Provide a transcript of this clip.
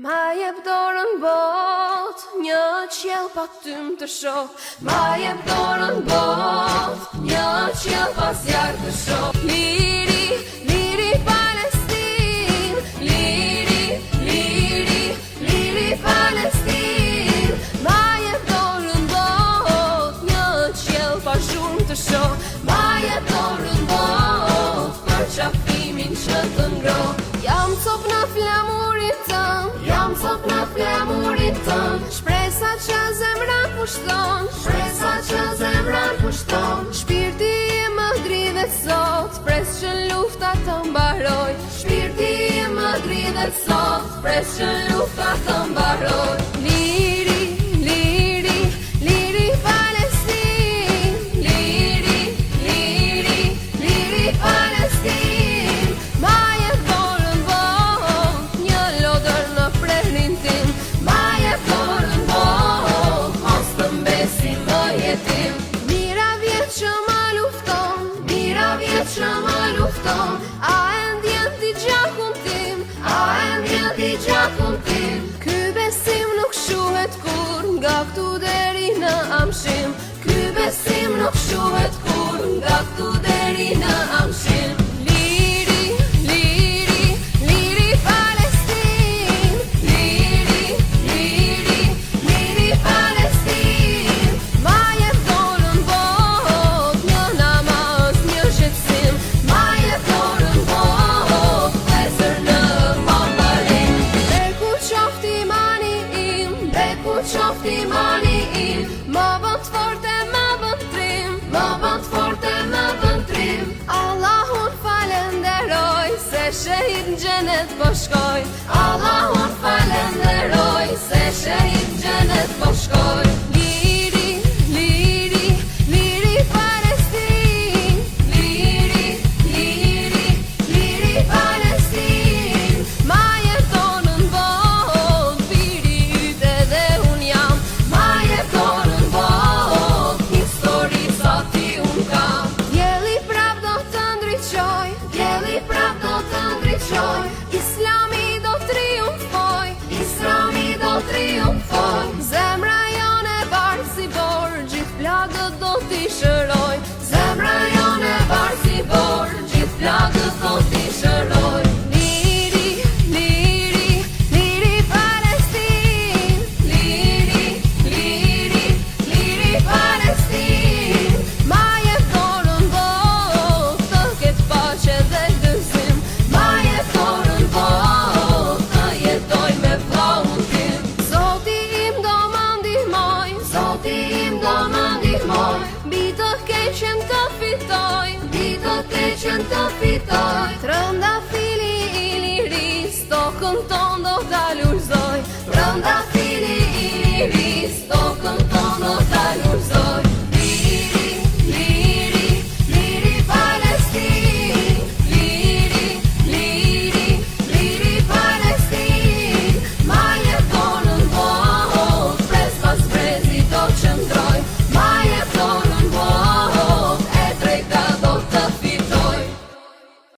Ma jep dorën bot, një qiell pa tym të shoh. Ma jep dorën bot, një qiell pa zjarr të shoh. Liri, liri Palestin, liri, liri, liri Palestin. Ma jep dorën bot, një qiell pa zhurmë të shoh. Ma jep dorën bot, për qafimin që të ngroh. Jam cop në flamurit tën, jam cop në flamurit tën. Shpresa që zemran pushton, shpresa që zemran pushton. Shpirti im më dridhet sot, pres që lufta të mbaroj. Shpirti im më dridhet sot, pres që lufta të mbaroj. Liri, liri, liri Palestin, liri, liri, liri Palestin. Ma jep dorën bot, një lodër në prehrin tim. Ma jep dorën bot, mos të mbesi më jetim. Mira vjet që ma lufton, mira vjet që ma lufton. A e ndjen ti gjakun tim, a e ndjen ti gjakun tim. Ky besim nuk shuhet kur, nga këtu deri në amshim. Ky besim nuk shuhet kur, nga këtu deri në amshim. Liri, liri, liri Palestin, liri, liri, liri Palestin. Ma jep dorën bot, një namaz, një shqetësim. Ma jep dorën bot, vlezër në mambarim. Beku qofti mani im, beku qofti mani im. Më bën të forte, më bën trim, më bën të forte, më bën trim. Allahun falenderoj, se shehid në xhenet po shkoj. Allahun falenderoj, se shehid në xhenet po shkoj. Liri, liri, liri Palestin, liri, liri, liri Palestin. Ma jep dorën bot, biri yte dhe un jam. Ma jep dorën bot, histori sa ti un kam. Dielli prap do të ndriçoj, dielli prap do të ndriçoj. Islami do triumfoj, Islami do triumfoj. Zemra jone bardh si borë, gjithë plagët do t'i shëroj. Zemra jone bardh si borë, gjithë plagët do t'i shëroj. Liri, liri, liri Palestin, liri, liri, liri Palestin. Ma jep dorën bot, të ketë paqe dhe gëzim. Ma jep dorën bot, të jetoj me vllaun tim. Zoti im do më ndihmoj, Zoti im do më ndihmoj. Mbi të keqen të fitoj, mbi të keqen të fitoj. Trënda